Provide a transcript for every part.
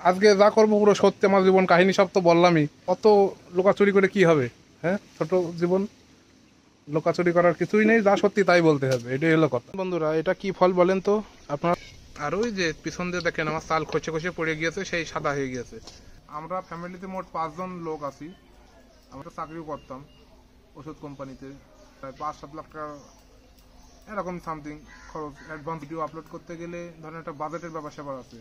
আজকে যা করবো পুরো সত্যি, আমার জীবন কাহিনী সব তো বললামই। অত লুকাচুরি করে কি হবে? হ্যাঁ, ছোট জীবন, লুকাচুরি করার কিছুই নেই, যা সত্যি তাই বলতে হবে, এটাই হলো কথা। বন্ধুরা, এটা কি ফল বলেন তো আপনার? আর ওই যে পিছন দিয়ে দেখেন আমার চাল খসে খসে পড়ে গিয়েছে, সেই সাদা হয়ে গিয়েছে। আমরা ফ্যামিলিতে মোট 5 জন লোক আছি। আমরা তো চাকরিও করতাম ওষুধ কোম্পানিতে, প্রায় 5-7 লাখ টাকা এরকম সামথিং খরচ। অ্যাডভান্স ভিডিও আপলোড করতে গেলে ধরেন একটা বাজেটের ব্যাপার স্যাপার আছে,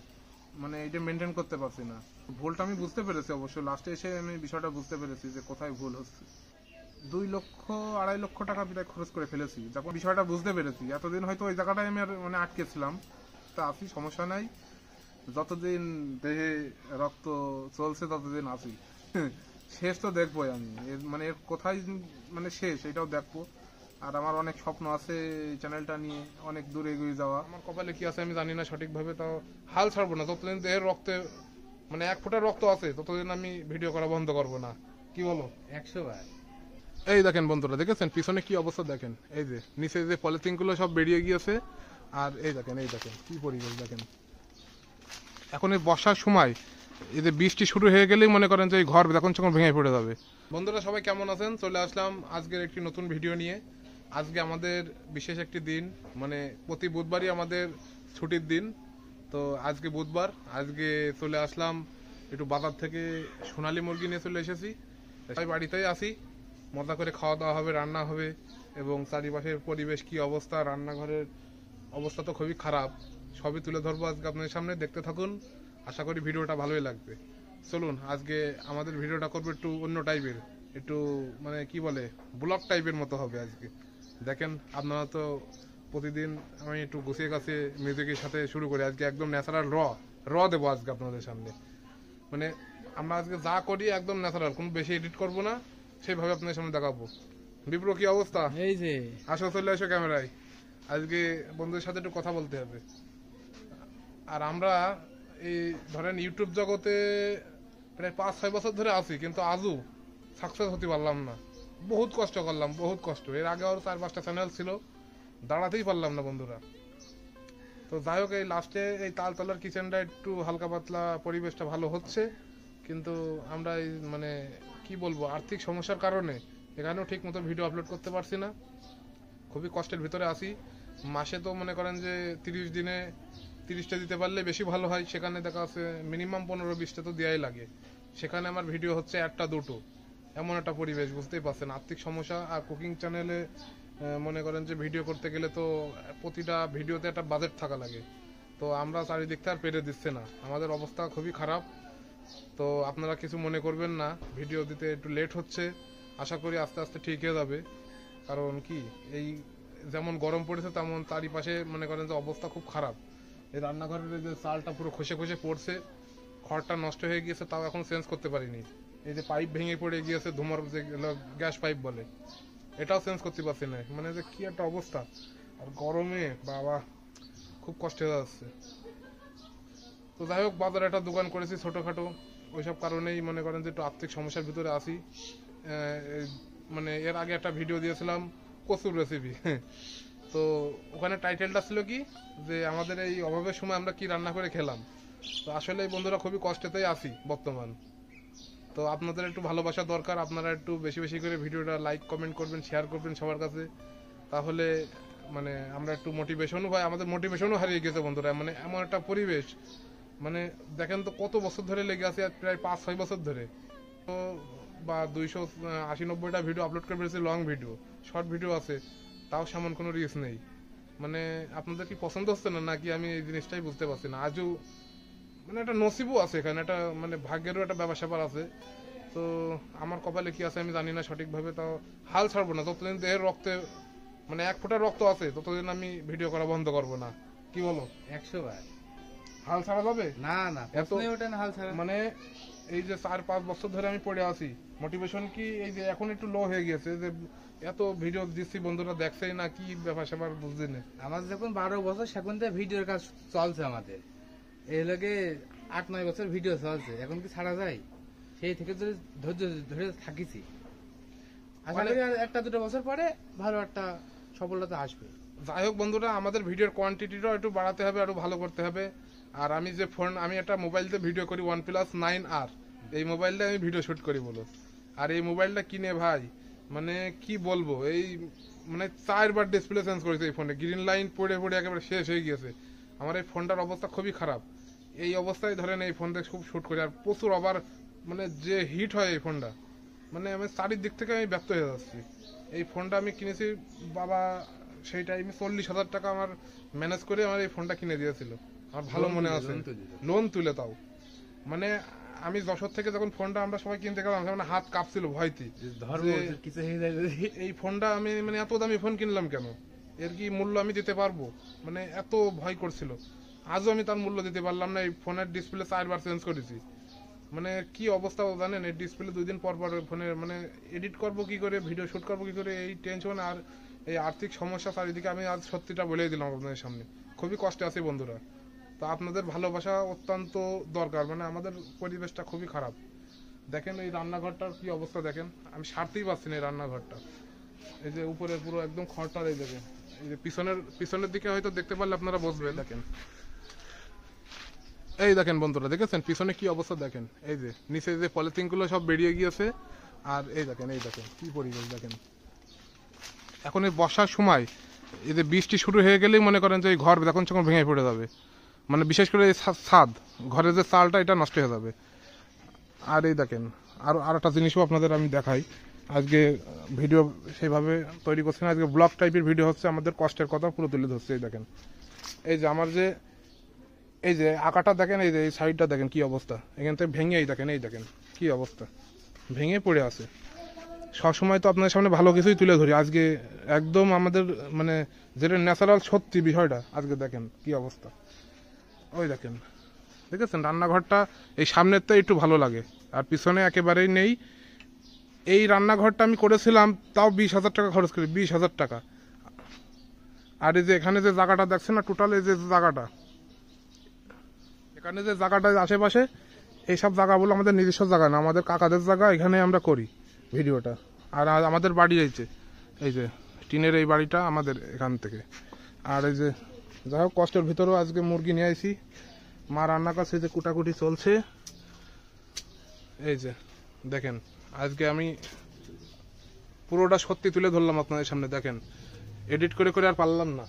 মানে এটা মেনটেন করতে পারছি না। ভুলটা আমি বুঝতে পেরেছি, অবশ্য লাস্টে এসে আমি বিষয়টা বুঝতে পেরেছি যে কোথায় ভুল হচ্ছে। 2 লক্ষ 2.5 লক্ষ টাকা প্রায় খরচ করে ফেলেছি যখন বিষয়টা বুঝতে পেরেছি। এতদিন হয়তো ওই জায়গাটায় আমি আর মানে আটকে ছিলাম। তা আছি, সমস্যা নাই, যতদিন দেহে রক্ত চলছে ততদিন আছি। শেষ তো দেখবোই আমি, মানে এর কোথায় মানে শেষ এটাও দেখবো। আর আমার অনেক স্বপ্ন আছে এই চ্যানেলটা নিয়ে অনেক দূর এগিয়ে যাওয়া। আমার কপালে কি আছে আমি জানি না সঠিকভাবে, তাও হাল ছাড়বো না যতদিন দেহের রক্তে মানে 1 ফোঁটা রক্ত আছে ততদিন আমি ভিডিও করা বন্ধ করবো না। কি বলো? 100 বার। এই দেখেন বন্ধুরা, দেখেছেন পিছনে কি অবস্থা? দেখেন এই যে নিচে যে পলিথিন গুলো সব বেরিয়ে গিয়েছে। আর এই দেখেন কি পরিবেশ দেখেন। এখন এই বর্ষার সময় এই যে বৃষ্টি শুরু হয়ে গেলেই মনে করেন যে এই ঘর যখন যখন ভেঙে পড়ে যাবে। বন্ধুরা সবাই কেমন আছেন? চলে আসলাম আজকের একটি নতুন ভিডিও নিয়ে। আজকে আমাদের বিশেষ একটি দিন, মানে প্রতি বুধবারই আমাদের ছুটির দিন। তো আজকে বুধবার, আজকে চলে আসলাম একটু বাজার থেকে সোনালী মুরগি নিয়ে চলে এসেছি। সবাই বাড়িতেই আসি, মজা করে খাওয়া দাওয়া হবে, রান্না হবে। এবং চারিপাশের পরিবেশ কি অবস্থা, রান্নাঘরের অবস্থা তো খুবই খারাপ। সবই তুলে ধরবো আজকে আপনাদের সামনে, দেখতে থাকুন। আশা করি ভিডিওটা ভালোই লাগবে। চলুন, আজকে আমাদের ভিডিওটা করবো একটু অন্য টাইপের, একটু মানে কি বলে ব্লগ টাইপের মতো হবে আজকে। দেখেন আপনারা তো প্রতিদিন আমি একটু গুছিয়ে গাছিয়ে মিউজিকের সাথে শুরু করি, আজকে একদম ন্যাচারাল র দেবো আজকে আপনাদের সামনে। মানে আমরা আজকে যা করি একদম ন্যাচারাল, কোনো বেশি এডিট করব না, সেইভাবে আপনাদের সামনে দেখাবো। বিপ্র, কি অবস্থা? এই যে আসো, চলে আসো ক্যামেরায়। আজকে বন্ধুদের সাথে একটু কথা বলতে হবে। আর আমরা এই ধরেন ইউটিউব জগতে প্রায় 5-6 বছর ধরে আছি, কিন্তু আজও সাকসেস হতে পারলাম না। বহুত কষ্ট করলাম, বহুত কষ্ট। এর আগে আরো 4-5টা চ্যানেল ছিল, দাঁড়াতেই পারলাম না বন্ধুরা। তো যাই হোক, এই লাস্টে এই তালতলার কিচেনটা একটু হালকা পাতলা, পরিবেশটা ভালো হচ্ছে। কিন্তু আমরা এই মানে কি বলবো, আর্থিক সমস্যার কারণে এখানেও ঠিক মতো ভিডিও আপলোড করতে পারছি না। খুবই কষ্টের ভিতরে আছি। মাসে তো মনে করেন যে 30 দিনে 30টা দিতে পারলে বেশি ভালো হয়, সেখানে দেখা যাচ্ছে মিনিমাম 15-20টা তো দেওয়াই লাগে। সেখানে আমার ভিডিও হচ্ছে 1টা 2টো, এমন একটা পরিবেশ, বুঝতেই পারছেন আর্থিক সমস্যা। আর কুকিং চ্যানেলে মনে করেন যে ভিডিও করতে গেলে তো প্রতিটা ভিডিওতে একটা বাজেট থাকা লাগে। তো আমরা চারিদিক থেকে আর পেরে দিচ্ছে না, আমাদের অবস্থা খুবই খারাপ। তো আপনারা কিছু মনে করবেন না, ভিডিও দিতে একটু লেট হচ্ছে, আশা করি আস্তে আস্তে ঠিক হয়ে যাবে। কারণ কি, এই যেমন গরম পড়েছে তেমন চারিপাশে মনে করেন যে অবস্থা খুব খারাপ। এই রান্নাঘরের যে চালটা পুরো খসে খসে পড়ছে, খড়টা নষ্ট হয়ে গিয়েছে, তাও এখন চেঞ্জ করতে পারিনি। এই যে পাইপ ভেঙে পড়ে গিয়েছে, ধুমার যে গ্যাস পাইপ বলে, এটাও চেঞ্জ করতে পারছি না। মানে যে কি একটা অবস্থা, আর গরমে বাবা খুব কষ্ট হয়ে যাচ্ছে। তো যাই হোক, বাজারে একটা দোকান করেছি ছোটখাটো, ওইসব কারণেই মনে করেন যে একটু আর্থিক সমস্যার ভিতরে আছি। মানে এর আগে একটা ভিডিও দিয়েছিলাম কচুর রেসিপি। তো ওখানে টাইটেলটা ছিল কি, যে আমাদের এই অভাবের সময় আমরা কি রান্না করে খেলাম। তো আসলে এই বন্ধুরা খুবই কষ্টেতেই আছি বর্তমান। তো আপনাদের একটু ভালোবাসা দরকার, আপনারা একটু বেশি বেশি করে ভিডিওটা লাইক কমেন্ট করবেন, শেয়ার করবেন সবার কাছে। তাহলে মানে আমরা একটু মোটিভেশনও হয়, আমাদের মোটিভেশনও হারিয়ে গেছে বন্ধুরা। মানে এমন একটা পরিবেশ, মানে দেখেন তো কত বছর ধরে লেগে আছে, প্রায় 5-6 বছর ধরে। তো বা 280-90টা ভিডিও আপলোড করে ফেলেছি, লং ভিডিও, শর্ট ভিডিও আছে, তাও সেমন কোনো রিস্ক নেই। মানে আপনাদের কি পছন্দ হচ্ছে না নাকি আমি এই জিনিসটাই বুঝতে পারছি না। আজও মানে একটা নসিবও আছে এখানে, একটা মানে ভাগ্যেরও একটা ব্যাপার স্যাপার আছে। তো আমার কপালে কি আছে আমি জানি না সঠিকভাবে, তাও হাল ছাড়বো না যতদিন দেহের রক্তে মানে 1 ফোঁটা রক্ত আছে ততদিন আমি ভিডিও করা বন্ধ করবো না। কি বলো? 100 বার। হাল ছাড়া যাবে না না, এত প্রশ্নই ওঠে না হাল ছাড়া। মানে এই যে 4-5 বছর ধরে আমি পড়ে আছি, মোটিভেশন কি এই যে এখন একটু লো হয়ে গেছে, যে এত ভিডিও দিচ্ছি বন্ধুরা দেখছেই না, কি ব্যাপার স্যাপার বুঝছি না। আমার যখন 12 বছর সেখান থেকে ভিডিওর কাজ চলছে আমাদের, এই লাগে 8-9 বছর ভিডিও চলছে, এখন কি ছাড়া যায়? সেই থেকে যদি ধৈর্য ধরে থাকিছি, আশা করি আর 1-2 বছর পরে ভালো একটা সফলতা আসবে। যাই হোক বন্ধুরা, আমাদের ভিডিওর কোয়ান্টিটিটাও একটু বাড়াতে হবে, আরো ভালো করতে হবে। আর আমি যে ফোন, আমি একটা মোবাইলতে ভিডিও করি, OnePlus 9R, এই মোবাইলটা আমি ভিডিও শুট করি বলো। আর এই মোবাইলটা কিনে ভাই মানে কি বলবো, এই মানে 4বার ডিসপ্লে চেঞ্জ করেছে এই ফোনে, গ্রিন লাইন পড়ে পড়ে একেবারে শেষ হয়ে গিয়েছে। আমার এই ফোনটার অবস্থা খুবই খারাপ। এই অবস্থায় ধরেন এই ফোন দিয়ে খুব শুট করি, আর প্রচুর আবার মানে যে হিট হয় এই ফোনটা, মানে আমি চারিদিক থেকে আমি ব্যর্থ হয়ে যাচ্ছি। এই ফোনটা আমি কিনেছি বাবা সেই টাইমে 40,000 টাকা আমার ম্যানেজ করে আমার এই ফোনটা কিনে দিয়েছিল, আমার ভালো মনে আছে, লোন তুলে তাও। মানে আমি যশোর থেকে যখন ফোনটা আমরা সবাই কিনতে গেলাম, মানে হাত কাঁপছিল ভয়তে, এই ফোনটা আমি মানে এত দামি ফোন কিনলাম কেন, এর কি মূল্য আমি দিতে পারবো, মানে এত ভয় করছিল। আজও আমি তার মূল্য দিতে পারলাম না। এই ফোনের ডিসপ্লে 4বার চেঞ্জ করেছি, মানে কি অবস্থা জানেন, এই ডিসপ্লে 2 দিন পর পর ফোনের মানে এডিট করব কি করে, ভিডিও শুট করব কি করে, এই টেনশন আর এই আর্থিক সমস্যা চারিদিকে। আমি আজ সত্যিটা বলেই দিলাম আপনাদের সামনে, খুবই কষ্টে আছি বন্ধুরা। তো আপনাদের ভালোবাসা অত্যন্ত দরকার, মানে আমাদের পরিবেশটা খুবই খারাপ। দেখেন এই রান্নাঘরটার কি অবস্থা দেখেন, আমি সারতেই পারছি না এই রান্নাঘরটা। এই যে উপরে পুরো একদম খড়টার, এই দেখেন এই যে পিছনের দিকে হয়তো দেখতে পারলে আপনারা বুঝবেন। দেখেন এই দেখেন বন্ধুরা, দেখেছেন পিছনে কি অবস্থা দেখেন, এই যে নিচে যে পলিথিন গুলো সব বেরিয়ে গিয়েছে। আর এই দেখেন কি পরিবেশ দেখেন। এখন এই বর্ষার সময় এই যে বৃষ্টি শুরু হয়ে গেলেই মনে করেন যে এই ঘর যখন তখন ভেঙে পড়ে যাবে, মানে বিশেষ করে এই ছাদ, ঘরের যে চালটা এটা নষ্ট হয়ে যাবে। আর এই দেখেন আর একটা জিনিসও আপনাদের আমি দেখাই। আজকে ভিডিও সেইভাবে তৈরি করছি না, আজকে ব্লগ টাইপের ভিডিও হচ্ছে, আমাদের কষ্টের কথা পুরো তুলে ধরছে। এই দেখেন এই যে আমার যে এই যে আঁকাটা দেখেন, এই যে এই সাইডটা দেখেন কি অবস্থা, এখান থেকে ভেঙে এই দেখেন কি অবস্থা, ভেঙে পড়ে আছে। সবসময় তো আপনাদের সামনে ভালো কিছুই তুলে ধরি, আজকে একদম আমাদের মানে যেটা ন্যাচারাল সত্যি বিষয়টা, আজকে দেখেন কি অবস্থা। ওই দেখেন দেখেছেন রান্নাঘরটা, এই সামনের তো একটু ভালো লাগে, আর পিছনে একেবারেই নেই। এই রান্নাঘরটা আমি করেছিলাম তাও 20,000 টাকা খরচ করি, 20,000 টাকা। আর এই যে এখানে যে জায়গাটা দেখছেন না, টোটাল এই যে জায়গাটা, এখানে যে জায়গাটা আশেপাশে, এইসব জায়গাগুলো আমাদের নিজস্ব জায়গা না, আমাদের কাকাদের জায়গা, এখানে আমরা করি ভিডিওটা। আর আমাদের বাড়ি এই যে টিনের এই বাড়িটা আমাদের এখান থেকে। আর এই যে যাই হোক কষ্টের ভিতরেও আজকে মুরগি নিয়ে আইছি, মা রান্না কাছে যে কুটাকুটি চলছে। এই যে দেখেন আজকে আমি পুরোটা সত্যি তুলে ধরলাম আপনাদের সামনে, দেখেন এডিট করে করে আর পারলাম না,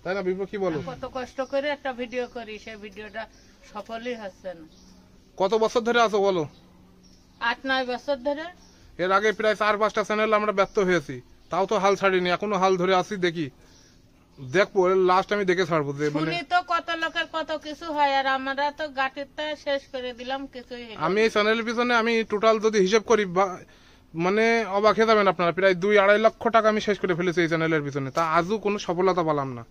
তাই না বিপ্লব, কি বলো? কত কষ্ট করে একটা ভিডিও করি, সেই ভিডিওটা সফলই হচ্ছে না। কত বছর ধরে আছো বলো? 8-9 বছর ধরে। এর আগে প্রায় 4-5টা চ্যানেল আমরা ব্যর্থ হয়েছি, তাও তো হাল ছাড়িনি, এখনো হাল ধরে আছি। দেখবো লাস্ট আমি দেখে ছাড়বো যে মানে শুনি তো কত লোকের কত কিছু হয়, আর আমরা তো গাটিরটা শেষ করে দিলাম, কিছুই হলো না। আমি এই চ্যানেলের পিছনে আমি টোটাল যদি হিসেব করি মানে অবাক হয়ে যাবেন আপনারা, প্রায় 2-2.5 লক্ষ টাকা আমি শেষ করে ফেলেছি এই চ্যানেলের পিছনে, তা আজও কোনো সফলতা পেলাম না।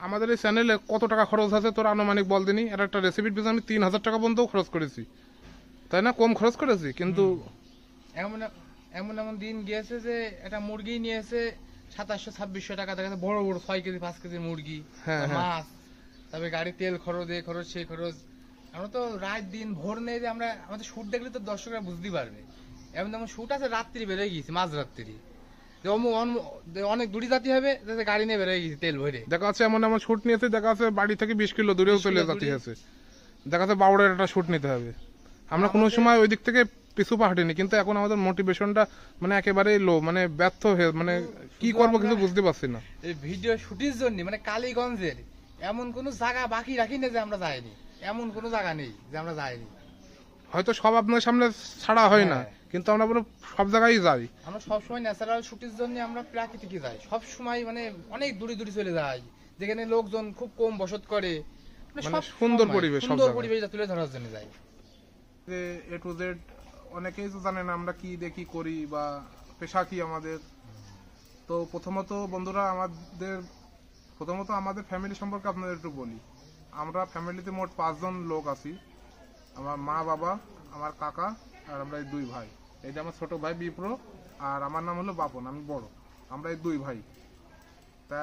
আমাদের এই চ্যানেলে কত টাকা খরচ আছে তোর আনুমানিক বল দিনি, আর একটা রেসিপির পিছনে আমি 3,000 টাকা পর্যন্ত খরচ করেছি, তাই না? কম খরচ করেছি কিন্তু এমন এমন এমন দিন গিয়েছে যে একটা মুরগি নিয়েছে 2700-2600 টাকা, দেখা যাচ্ছে বড় বড় 6 কেজি 5 কেজি মুরগি, হ্যাঁ, হ্যাঁ। মাছ, তারপরে গাড়ি তেল খরচ, এই খরচ সেই খরচ। আমরা তো রাত দিন ভোর নেই যে আমরা, আমাদের শুট দেখলে তো দর্শকরা বুঝতেই পারবে। এমন যেমন শুট আছে রাত্রি বেরোয় গেছি, মাঝরাত্রি, যে অনেক দূরে জাতি হবে, যাতে গাড়ি নিয়ে বেরোয় গেছি তেল ভরে। দেখা যাচ্ছে এমন এমন শুট নিয়েছে, দেখা যাচ্ছে বাড়ি থেকে 20 কিলো দূরেও চলে যেতে আছে, দেখা যাচ্ছে 12-এর একটা শুট নিতে হবে। আমরা কোনো সময় ওই দিক থেকে পিছু পা হাঁটিনি, কিন্তু এখন আমাদের মোটিভেশনটা মানে একেবারেই লো, মানে ব্যর্থ হয়ে মানে কি করবো কিছু বুঝতে পারছি না। এই ভিডিও শুটির জন্য মানে কালীগঞ্জের এমন কোন জায়গা বাকি রাখি না যে আমরা যাইনি, এমন কোন জায়গা নেই যে আমরা যাইনি। হয়তো সব আপনার সামনে ছাড়া হয় না, কিন্তু আমরা পুরো সব জায়গায় যাই। আমরা সবসময় ন্যাচারাল শুটির জন্য আমরা প্রাকৃতিকে যাই, সব সময় মানে অনেক দূরে দূরে চলে যাই, যেখানে লোকজন খুব কম বসত করে, মানে সুন্দর পরিবেশ, সুন্দর পরিবেশ তুলে ধরার জন্য যাই। যে A to Z অনেকেই তো জানেন আমরা কি দেখি করি বা পেশা কি আমাদের। তো প্রথমত বন্ধুরা আমাদের ফ্যামিলি সম্পর্কে আপনাদের একটু বলি। আমরা ফ্যামিলিতে মোট 5 জন লোক আছি, আমার মা, বাবা, আমার কাকা আর আমরা এই 2 ভাই। এই যে আমার ছোট ভাই বিপ্র, আর আমার নাম হলো বাপন, আমি বড়। আমরা এই 2 ভাই। তা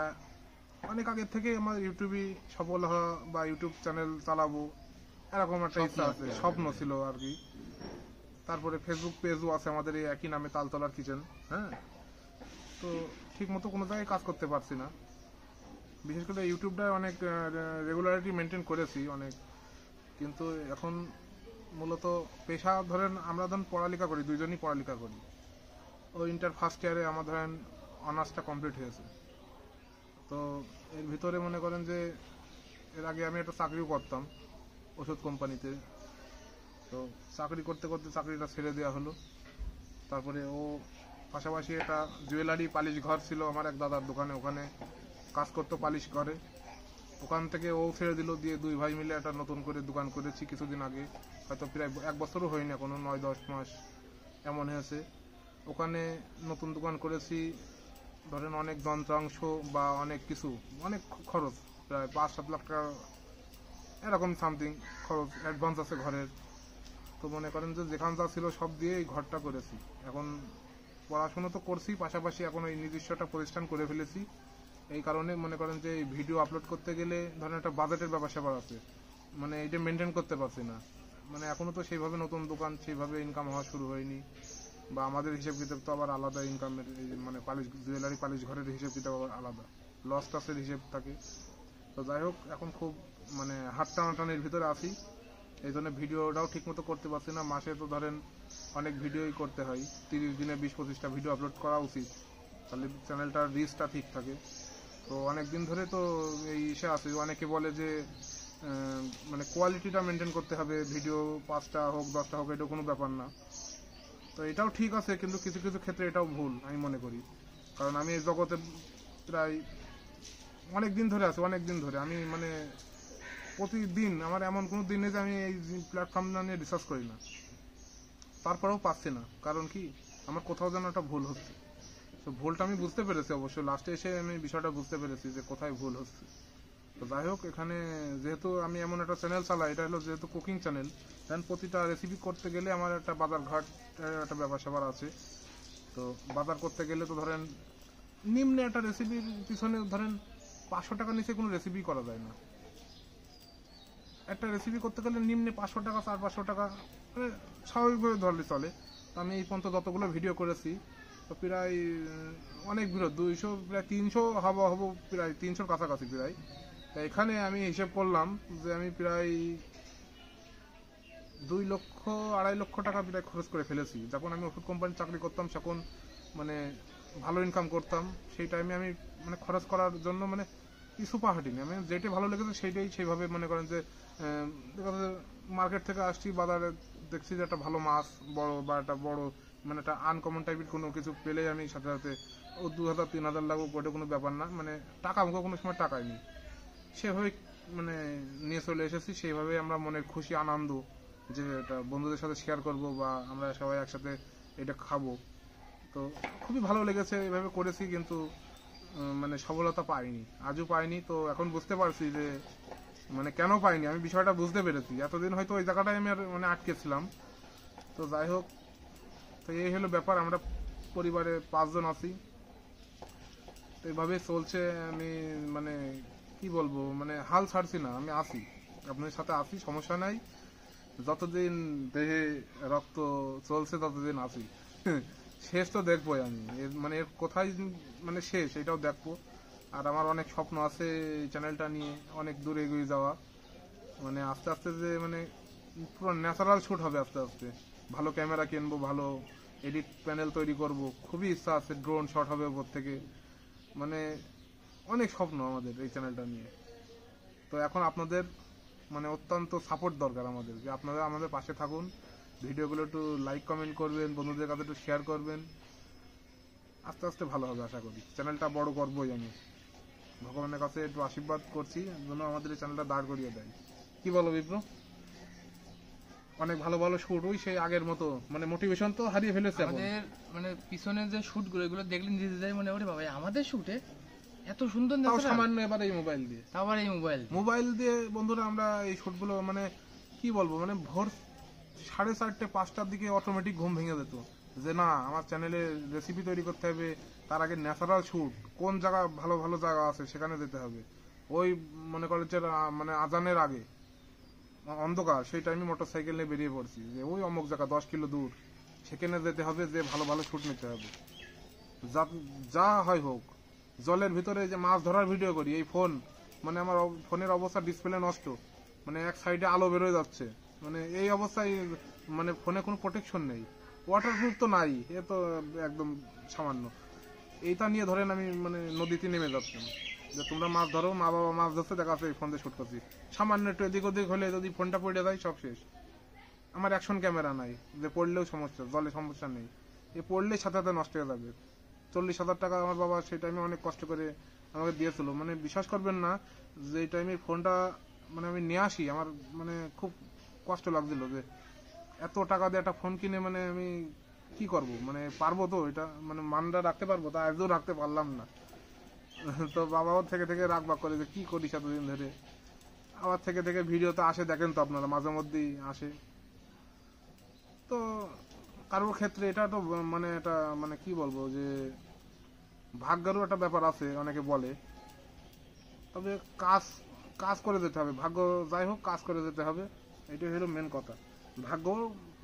অনেক আগের থেকে আমার ইউটিউবে সফল হওয়া বা ইউটিউব চ্যানেল চালাবো এরকম একটা ইচ্ছা আছে, স্বপ্ন ছিল আর কি। তারপরে ফেসবুক পেজও আছে আমাদের এই একই নামে, তালতলার কিচেন। হ্যাঁ, তো ঠিক মতো কোনো জায়গায় কাজ করতে পারছি না। বিশেষ করে ইউটিউবটা অনেক রেগুলারিটি মেনটেন করেছি অনেক, কিন্তু এখন মূলত পেশা ধরেন আমরা ধরেন পড়ালেখা করি, দুইজনই পড়ালেখা করি। ও ইন্টার ফার্স্ট ইয়ারে আমার ধরেন অনার্সটা কমপ্লিট হয়েছে। তো এর ভিতরে মনে করেন যে এর আগে আমি একটা চাকরিও করতাম ওষুধ কোম্পানিতে। তো চাকরি করতে করতে চাকরিটা ছেড়ে দেওয়া হলো। তারপরে ও পাশাপাশি একটা জুয়েলারি পালিশ ঘর ছিল আমার এক দাদার দোকানে, ওখানে কাজ করতো পালিশ ঘরে। ওখান থেকে ও ছেড়ে দিল, দিয়ে দুই ভাই মিলে একটা নতুন করে দোকান করেছি কিছুদিন আগে, হয়তো প্রায় 1 বছরও হয়নি এখনো, 9-10 মাস এমন হয়েছে। ওখানে নতুন দোকান করেছি, ধরেন অনেক যন্ত্রাংশ বা অনেক কিছু, অনেক খরচ, প্রায় 5-7 লাখ টাকা এরকম সামথিং খরচ অ্যাডভান্স আছে ঘরের। তো মনে করেন যে যেখান যা ছিল সব দিয়ে এই ঘরটা করেছি। এখন পড়াশোনা তো করছি, পাশাপাশি এখন এই নিজস্ব একটা প্রতিষ্ঠান করে ফেলেছি। এই কারণে মনে করেন যে এই ভিডিও আপলোড করতে গেলে ধরেন একটা বাজেটের ব্যাপার স্যাপার আছে, মানে এটা মেনটেন করতে পারছি না। মানে এখনো তো সেইভাবে নতুন দোকান সেইভাবে ইনকাম হওয়া শুরু হয়নি, বা আমাদের হিসেব কিতাব তো আবার আলাদা ইনকামের, মানে পালিশ জুয়েলারি পালিশ ঘরের হিসেব কিতাব আবার আলাদা, লস টসের হিসেব থাকে। তো যাই হোক, এখন খুব মানে হাত টানাটানির ভিতরে আছি, এই জন্য ভিডিওটাও ঠিক মতো করতে পারছি না। মাসে তো ধরেন অনেক ভিডিওই করতে হয়, 30 দিনে 20-25টা ভিডিও আপলোড করা উচিত, তাহলে চ্যানেলটার রিচটা ঠিক থাকে। তো অনেক দিন ধরে তো এই ইসে আছে, অনেকে বলে যে মানে কোয়ালিটিটা মেনটেন করতে হবে, ভিডিও 5টা হোক 10টা হোক এটা কোনো ব্যাপার না। তো এটাও ঠিক আছে, কিন্তু কিছু কিছু ক্ষেত্রে এটাও ভুল আমি মনে করি। কারণ আমি এই জগতে প্রায় অনেক দিন ধরে আছি, অনেক দিন ধরে আমি মানে প্রতিদিন, আমার এমন কোনো দিন নেই যে আমি এই প্ল্যাটফর্ম নিয়ে রিসার্চ করি না, তারপরেও পাচ্ছি না। কারণ কি, আমার কোথাও যেন একটা ভুল হচ্ছে। তো ভুলটা আমি বুঝতে পেরেছি, অবশ্য লাস্টে এসে আমি বিষয়টা বুঝতে পেরেছি যে কোথায় ভুল হচ্ছে। তো যাই হোক, এখানে যেহেতু আমি এমন একটা চ্যানেল চালাই, এটা হলো যেহেতু কুকিং চ্যানেল, দেন প্রতিটা রেসিপি করতে গেলে আমার একটা বাজার ঘাট একটা ব্যাপার স্যাপার আছে। তো বাজার করতে গেলে তো ধরেন নিম্নে একটা রেসিপির পিছনে ধরেন 500 টাকা নিচে কোনো রেসিপি করা যায় না। একটা রেসিপি করতে গেলে নিম্নে 500 টাকা 400-500 টাকা মানে স্বাভাবিকভাবে ধরলে চলে। তো আমি এই পর্যন্ত যতগুলো ভিডিও করেছি তো প্রায় অনেক ভিডিও 200 প্রায় 300 হবো প্রায় 300-র কাছাকাছি প্রায়। তা এখানে আমি হিসেব করলাম যে আমি প্রায় 2 লক্ষ 2.5 লক্ষ টাকা প্রায় খরচ করে ফেলেছি। যখন আমি ওষুধ কোম্পানির চাকরি করতাম তখন মানে ভালো ইনকাম করতাম, সেই টাইমে আমি মানে খরচ করার জন্য মানে কিছু পাহাটিনি, আমি যেটা ভালো লেগেছে সেইটাই সেইভাবে মনে করেন যে মার্কেট থেকে আসছি, বাজারে দেখছি যে একটা ভালো মাছ বড় বা একটা বড় মানে একটা আনকমন টাইপের কোনো কিছু পেলেই আমি সাথে সাথে ও 2000-3000 লাগবে, ওটা কোনো ব্যাপার না, মানে টাকা আমাকে কোনো সময় টাকাই নি, সেভাবে মানে নিয়ে চলে এসেছি। সেইভাবে আমরা মনের খুশি আনন্দ যে এটা বন্ধুদের সাথে শেয়ার করব বা আমরা সবাই একসাথে এটা খাবো, তো খুবই ভালো লেগেছে, এভাবে করেছি। কিন্তু মানে সফলতা পাইনি, আজও পাইনি। তো এখন বুঝতে পারছি যে মানে কেন পাইনি, আমি বিষয়টা বুঝতে পেরেছি। এতদিন হয়তো ওই জায়গাটায় আমি আর মানে আটকেছিলাম। তো যাই হোক, তো এই হলো ব্যাপার। আমরা পরিবারে 5 জন আছি, তো এইভাবে চলছে। আমি মানে কি বলবো, মানে হাল ছাড়ছি না, আমি আছি, আপনাদের সাথে আছি, সমস্যা নাই। যতদিন দেহে রক্ত চলছে ততদিন আছি। শেষ তো দেখবোই আমি, মানে এর কোথায় মানে শেষ এটাও দেখবো। আর আমার অনেক স্বপ্ন আছে এই চ্যানেলটা নিয়ে অনেক দূর এগিয়ে যাওয়া, মানে আস্তে আস্তে যে মানে পুরো ন্যাচারাল শুট হবে আস্তে আস্তে, ভালো ক্যামেরা কিনবো, ভালো এডিট প্যানেল তৈরি করব, খুবই ইচ্ছা আছে, ড্রোন শট হবে ওপর থেকে, মানে অনেক স্বপ্ন আমাদের এই চ্যানেলটা নিয়ে। তো এখন আপনাদের মানে অত্যন্ত সাপোর্ট দরকার আমাদের, যে আপনারা আমাদের পাশে থাকুন, ভিডিওগুলো একটু লাইক কমেন্ট করবেন, বন্ধুদের কাছে একটু শেয়ার করবেন, আস্তে আস্তে ভালো হবে আশা করি। চ্যানেলটা বড় করবোই আমি, ভগবানের কাছে একটু আশীর্বাদ করছি যেন আমাদের এই চ্যানেলটা দাঁড় করিয়ে দেয়। কি বলো বিপ্র? অনেক ভালো ভালো শুট, ওই সেই আগের মতো মানে মোটিভেশন তো হারিয়ে ফেলেছে এখন। আমাদের মানে পিছনের যে শুট গুলো এগুলো দেখলে নিজেদের মনে করে বাবা আমাদের শুটে এত সুন্দর তাও natural। সামান্য এবার এই মোবাইল দিয়ে, আবার এই মোবাইল দিয়ে বন্ধুরা আমরা এই শুটগুলো মানে কি বলবো, মানে ভোর 4:30-5টার দিকে অটোমেটিক ঘুম ভেঙে যেত যে না আমার চ্যানেলে রেসিপি তৈরি করতে হবে, তার আগে ন্যাচারাল শুট, কোন জায়গা ভালো ভালো জায়গা আছে সেখানে যেতে হবে। ওই মনে করে যে মানে আজানের আগে অন্ধকার, সেই টাইমে মোটরসাইকেল নিয়ে বেরিয়ে পড়ছি যে ওই অমুক জায়গা 10 কিলো দূর, সেখানে যেতে হবে, যে ভালো ভালো শুট নিতে হবে, যা হয় হোক, জলের ভিতরে যে মাছ ধরার ভিডিও করি, এই ফোন মানে আমার ফোনের অবস্থা ডিসপ্লে নষ্ট, মানে এক সাইডে আলো বেরোয় যাচ্ছে, মানে এই অবস্থায় মানে ফোনে কোনো প্রোটেকশন নেই, ওয়াটারপ্রুফ তো নাই, এ তো একদম সামান্য। এইটা নিয়ে ধরেন আমি মানে নদীতে নেমে যাচ্ছিলাম যে তোমরা মাছ ধরো, মা বাবা মাছ ধরছে, দেখা যাচ্ছে এই ফোন দিয়ে শুট করছি, সামান্য একটু এদিক ওদিক হলে যদি ফোনটা পড়ে যায় সব শেষ। আমার অ্যাকশন ক্যামেরা নাই যে পড়লেও সমস্যা, জলে সমস্যা নেই, এ পড়লেই সাথে সাথে নষ্ট হয়ে যাবে। 40,000 টাকা আমার বাবা সেই টাইমে অনেক কষ্ট করে আমাকে দিয়েছিল, মানে বিশ্বাস করবেন না যে এই টাইমে ফোনটা মানে আমি নিয়ে আসি, আমার মানে খুব কষ্ট লাগছিল যে এত টাকা দিয়ে একটা ফোন কিনে মানে আমি কি করব, মানে পারবো তো এটা মানে মানটা রাখতে পারবো, তা আজও রাখতে পারলাম না। তো বাবাও থেকে থেকে রাগ বাগ করে যে কি করিস এতদিন ধরে, আবার থেকে থেকে ভিডিও তো আসে, দেখেন তো আপনারা মাঝে মধ্যেই আসে। তো কারোর ক্ষেত্রে এটা তো মানে এটা মানে কি বলবো যে ভাগ্যেরও একটা ব্যাপার আছে, অনেকে বলে, তবে কাজ কাজ করে যেতে হবে, ভাগ্য যাই হোক কাজ করে যেতে হবে, এটাই হলো মেন কথা। ভাগ্য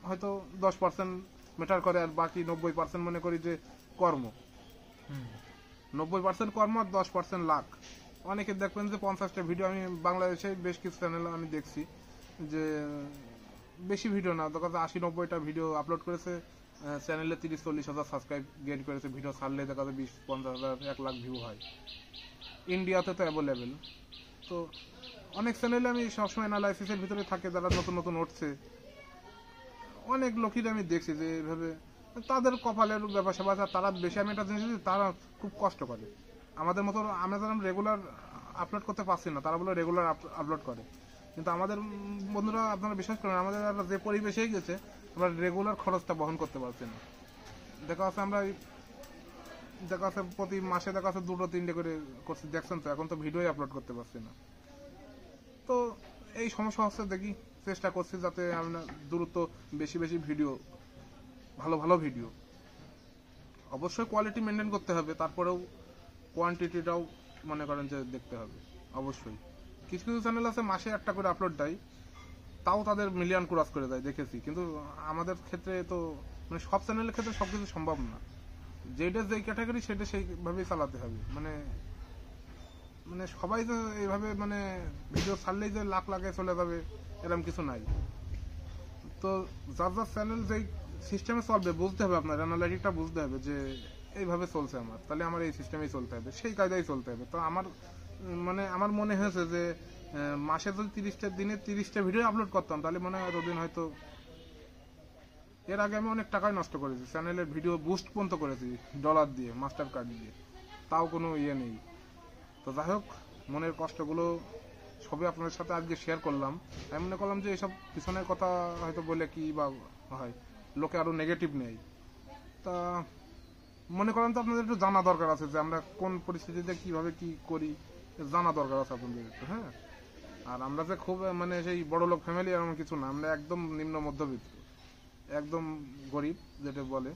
হয়তো 10% ম্যাটার করে, আর বাকি 90% মনে করি যে কর্ম, 90% কর্ম আর 10% লাক। অনেকে দেখবেন যে 50টা ভিডিও, আমি বাংলাদেশে বেশ কিছু চ্যানেল আমি দেখছি যে বেশি ভিডিও না, দেখা যাচ্ছে 80-90টা ভিডিও আপলোড করেছে, চ্যানেলে 30-40 হাজার সাবস্ক্রাইব গেইন করেছে, ভিডিও ছাড়লে দেখা যাচ্ছে 20-50 হাজার 1 লাখ ভিউ হয়। ইন্ডিয়াতে তো অ্যাভেলেবেল। তো অনেক চ্যানেলে আমি সবসময় অ্যানালাইসিসের ভিতরে থাকে, যারা নতুন নতুন উঠছে, অনেক লোকই আমি দেখছি যে এইভাবে তাদের কপালের ব্যাপার স্যাপার আছে, তারা বেশি, আমি একটা জিনিস দেখছি, তারা খুব কষ্ট করে। আমাদের মতো আমরা যারা রেগুলার আপলোড করতে পারছি না, তারা বলে রেগুলার আপলোড করে, কিন্তু আমাদের বন্ধুরা আপনারা বিশ্বাস করেন, আমাদের যে পরিবেশে গেছে আমরা রেগুলার খরচটা বহন করতে পারছি না। দেখা যাচ্ছে আমরা দেখা যাচ্ছে প্রতি মাসে দেখা যাচ্ছে 2-3টে করে করছি, দেখছেন তো, এখন তো ভিডিওই আপলোড করতে পারছি না। তো এই সমস্যা হচ্ছে, দেখি চেষ্টা করছি যাতে আমরা দ্রুত বেশি বেশি ভিডিও, ভালো ভালো ভিডিও, অবশ্যই কোয়ালিটি মেনটেন করতে হবে, তারপরেও কোয়ান্টিটিটাও মনে করেন যে দেখতে হবে অবশ্যই। কিছু কিছু চ্যানেল আছে মাসে একটা করে আপলোড দেয়, তাও তাদের মিলিয়ন ক্রস করে দেয়, দেখেছি। কিন্তু আমাদের ক্ষেত্রে তো মানে সব চ্যানেলের ক্ষেত্রে সবকিছু সম্ভব না, যেটা যেই ক্যাটাগরি সেটা সেইভাবেই চালাতে হবে, মানে মানে সবাই তো এইভাবে মানে ভিডিও ছাড়লেই যে লাখ লাখে চলে যাবে এরকম কিছু নাই। তো যার যার চ্যানেল যেই সিস্টেমে চলবে বুঝতে হবে, আপনার অ্যানালাইটিকটা বুঝতে হবে যে এইভাবে চলছে আমার, তাহলে আমার এই সিস্টেমেই চলতে হবে, সেই কায়দায় চলতে হবে। তো আমার মানে আমার মনে হয়েছে যে মাসে যদি 30টা দিনে 30টা ভিডিও আপলোড করতাম, তাহলে মনে হয় এতদিন হয়তো, এর আগে আমি অনেক টাকাই নষ্ট করেছি, চ্যানেলের ভিডিও বুস্ট পর্যন্ত করেছি ডলার দিয়ে, মাস্টার কার্ড দিয়ে, তাও কোনো ইয়ে নেই। তো যাই হোক, মনের কষ্টগুলো সবই আপনাদের সাথে আজকে শেয়ার করলাম। আমি মনে করলাম যে এইসব পিছনের কথা হয়তো বলে কি বা হয়, লোকে আরো নেগেটিভ নেই, তা মনে করেন তো আপনাদের একটু জানা দরকার আছে যে আমরা কোন পরিস্থিতিতে কিভাবে কি করি, জানা দরকার আছে আপনাদের একটু। হ্যাঁ, আর আমরা যে খুব মানে সেই বড় লোক ফ্যামিলি এরকম কিছু না, আমরা একদম নিম্ন মধ্যবিত্ত, একদম গরিব যেটা বলে,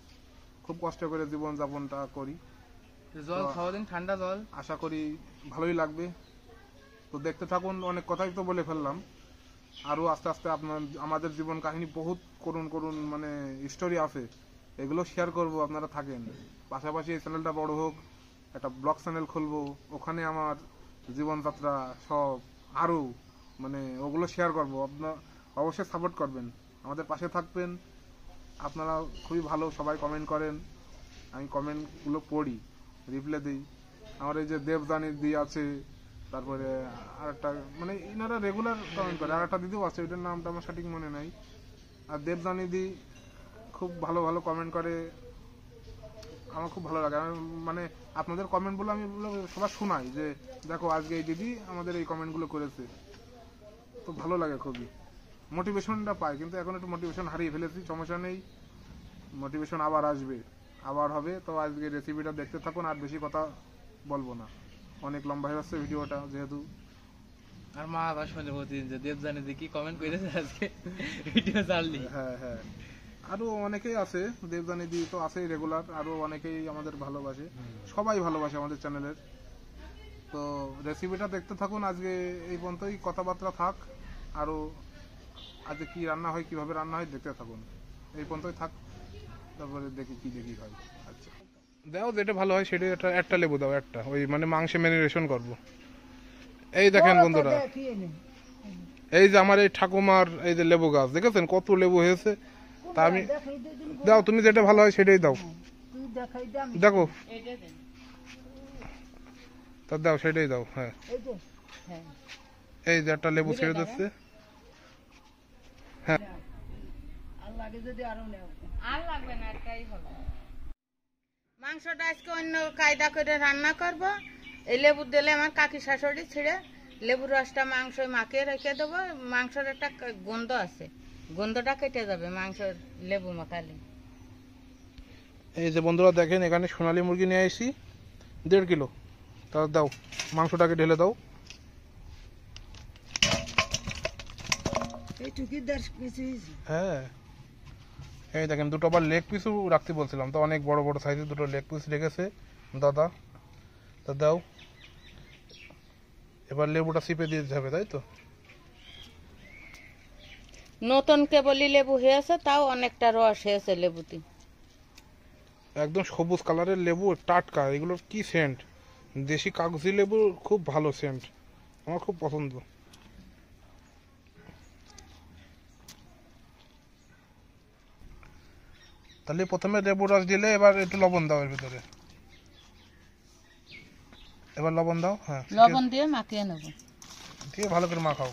খুব কষ্ট করে জীবন যাপনটা করি। জল খাওয়া দিন, ঠান্ডা জল, আশা করি ভালোই লাগবে। তো দেখতে থাকুন, অনেক কথাই তো বলে ফেললাম, আরো আস্তে আস্তে আপনার আমাদের জীবন কাহিনী বহুত করুন করুন মানে স্টোরি আছে, এগুলো শেয়ার করব, আপনারা থাকেন। পাশাপাশি এই চ্যানেলটা বড় হোক, একটা ব্লগ চ্যানেল খুলবো, ওখানে আমার জীবনযাত্রা সব আরো মানে ওগুলো শেয়ার করব, আপনারা অবশ্যই সাপোর্ট করবেন, আমাদের পাশে থাকবেন। আপনারা খুবই ভালো, সবাই কমেন্ট করেন, আমি কমেন্টগুলো পড়ি, রিপ্লাই দিই। আমার এই যে দেবদানি দি আছে, তারপরে আরেকটা মানে ইনারা রেগুলার কমেন্ট করে, আর একটা দিদিও আছে, ওইটার নামটা আমার সঠিক মনে নাই, আর দেবদানি দি খুব ভালো ভালো কমেন্ট করে, আমার খুব ভালো লাগে। আমি মানে আপনাদের কমেন্টগুলো আমি সবার শোনাই যে দেখো আজকে এই দিদি আমাদের এই কমেন্টগুলো করেছে, তো ভালো লাগে, খুবই মোটিভেশনটা পাই। কিন্তু এখন একটু মোটিভেশন হারিয়ে ফেলেছি, সমস্যা নেই, মোটিভেশন আবার আসবে, আবার হবে। তো আজকে রেসিপিটা দেখতে থাকুন, আর বেশি কথা বলবো না, অনেক লম্বা হয়ে যাচ্ছে ভিডিওটা যেহেতু। আর মা আবার শুনে প্রতিদিন যে দেব জানে যে কি কমেন্ট করেছে আজকে ভিডিও চাললি। হ্যাঁ হ্যাঁ, আরো অনেকেই আছে, দেবদানি দি তো আছেই রেগুলার, আরো অনেকেই আমাদের ভালোবাসে, সবাই ভালোবাসে আমাদের চ্যানেলের। তো রেসিপিটা দেখতে থাকুন, আজকে এই পর্যন্তই কথাবার্তা থাক, আরো আজকে কি রান্না হয় কিভাবে রান্না হয় দেখতে থাকুন, এই পর্যন্তই থাক, তারপরে দেখি কি হয়। আচ্ছা। দাও যেটা ভালো হয় সেটা, একটা একটা লেবু দাও, একটা ওই মানে মাংসে ম্যারিনেশন করবো। এই দেখেন বন্ধুরা, এই যে আমার এই ঠাকুমার এই যে লেবু গাছ দেখেছেন কত লেবু হয়েছে। তা আমি দাও, তুমি যেটা ভালো হয় সেটাই দাও, দেখো এটা দেন। তা দাও সেটাই দাও। হ্যাঁ হ্যাঁ এই যে একটা লেবু ছেড়ে দিচ্ছে। হ্যাঁ আর লাগবে না, একটাই হলো। মাংসটা আজকে অন্য কায়দা করে রান্না করব। এই লেবু দিলে আমার কাকি শাশুড়ি ছিঁড়ে লেবুর রসটা মাংস মাখিয়ে রেখে দেবো। মাংসের একটা গন্ধ আছে, গন্ধটা কেটে যাবে মাংসের লেবু মাখালে। এই যে বন্ধুরা দেখেন এখানে সোনালী মুরগি নিয়ে আসি 1.5 কিলো। তা দাও মাংসটাকে ঢেলে দাও। হ্যাঁ এই দেখেন দুটো আবার লেগ পিসও রাখতে বলছিলাম, তো অনেক বড় বড় সাইজের দুটো লেগ পিস রেখেছে দাদা। তা দাও, এবার লেবুটা চিপে দিয়ে দিতে হবে, তাই তো? নতুন কেবলই লেবু হয়েছে, তাও অনেকটা রস হয়েছে লেবুতে। একদম সবুজ কালারের লেবু, টাটকা। এগুলোর কি সেন্ট! দেশি কাগজি লেবুর খুব ভালো সেন্ট, আমার খুব পছন্দ। তাহলে প্রথমে লেবু রস দিলে, এবার একটু লবণ দাও এর ভিতরে, এবার লবণ দাও। হ্যাঁ লবণ দিয়ে মাখিয়ে নেব, দিয়ে ভালো করে মাখাও।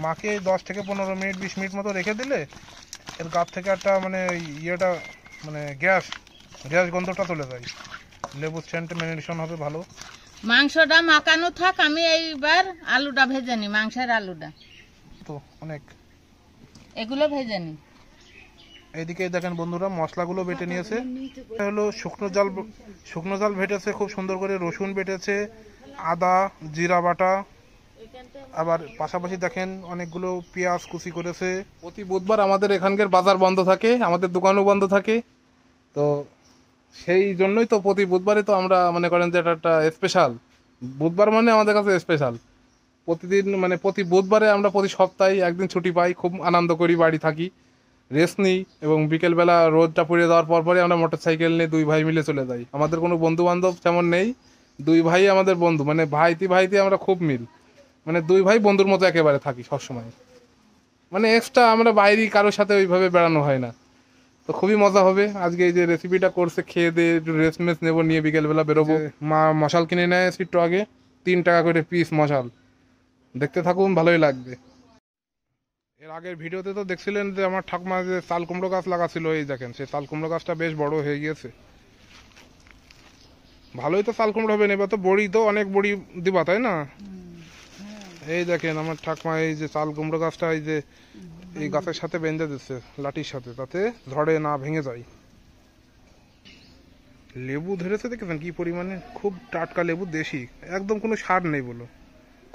মাখিয়ে 10 থেকে 15 মিনিট 20 মিনিট মতো রেখে দিলে এর গাছ থেকে একটা মানে ইয়েটা মানে গ্যাস গন্ধটা চলে যায়, লেবুর সেন্ট ম্যারিনেশন হবে ভালো। মাংসটা মাখানো থাক, আমি এইবার আলুটা ভেজে নি, মাংসের আলুটা তো অনেক এগুলো ভেজে নি। এইদিকে দেখেন বন্ধুরা মশলাগুলো বেটে নিয়েছে। এটা হলো শুকনো জাল বেটেছে খুব সুন্দর করে, রসুন বেটেছে, আদা জিরা বাটা, আবার পাশাপাশি দেখেন অনেকগুলো পেঁয়াজ কুচি করেছে। প্রতি বুধবার আমাদের এখানকার বাজার বন্ধ থাকে, আমাদের দোকানও বন্ধ থাকে, তো সেই জন্যই তো প্রতি বুধবারে তো আমরা মনে করেন যে এটা একটা স্পেশাল বুধবার, মানে আমাদের কাছে স্পেশাল। প্রতিদিন মানে প্রতি বুধবারে আমরা প্রতি সপ্তাহে একদিন ছুটি পাই, খুব আনন্দ করি, বাড়ি থাকি, রেস্ট নিই, এবং বিকেলবেলা রোদটা পুড়ে যাওয়ার পরে আমরা মোটরসাইকেল নিয়ে 2 ভাই মিলে চলে যাই। আমাদের কোনো বন্ধু বান্ধব তেমন নেই, 2 ভাই আমাদের বন্ধু, মানে ভাইতে আমরা খুব মিল, মানে 2 ভাই বন্ধুর মতো একেবারে থাকি সবসময়। মানে এক্সট্রা আমরা বাইরে কারোর সাথে ওইভাবে বেড়ানো হয় না। তো খুবই মজা হবে আজকে। এই যে রেসিপিটা করছে, খেয়ে দিয়ে একটু রেস্ট মেস নেবো, নিয়ে বিকেলবেলা বেরোবো। মা মশাল কিনে নেয় একটু আগে, 3 টাকা করে পিস মশাল। দেখতে থাকুন, ভালোই লাগবে। এর আগের ভিডিওতে তো দেখছিলেন যে আমার ঠাকুমা যে চাল কুমড়ো গাছ লাগাছিল, এই দেখেন সেই চাল কুমড়ো গাছটা বেশ বড় হয়ে গিয়েছে। ভালোই তো চাল কুমড়ো হবে, এবার তো বড়ি তো অনেক বড়ি দিবা, তাই না? এই দেখেন আমার ঠাকুমা এই যে চাল কুমড়ো গাছটা এই যে এই গাছের সাথে বেঁধে দিচ্ছে লাঠির সাথে, তাতে ঝড়ে না ভেঙে যায়। লেবু ধরেছে দেখেছেন কি পরিমাণে, খুব টাটকা লেবু, দেশি, একদম কোনো সার নেই বলো,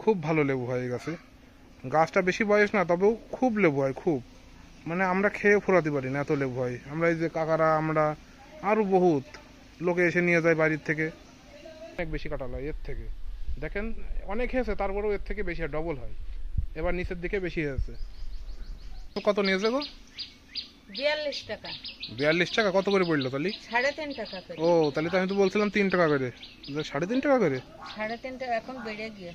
খুব ভালো লেবু হয় এই গাছে। গাছটা বেশি বয়স না, তবেও খুব লেবু হয়, খুব, মানে আমরা খেয়ে ফোরাতে পারি না এত লেবু হয়। আমরা এই যে কাকারা, আমরা আরো বহুত লোকে এসে নিয়ে যায় বাড়ির থেকে, অনেক বেশি কাটাল হয় এর থেকে। দেখেন অনেক হয়েছে, তারপরেও এর থেকে বেশি ডবল হয়, এবার নিচের দিকে বেশি হয়েছে। কত নিয়েছে গো? 42 টাকা। 42 টাকা? কত করে পড়লো তাহলে? 3.5 টাকা করে। ও তাহলে তো আমি তো বলছিলাম 3 টাকা করে, 3.5 টাকা করে। 3.5 টাকা এখন বেড়ে গিয়ে।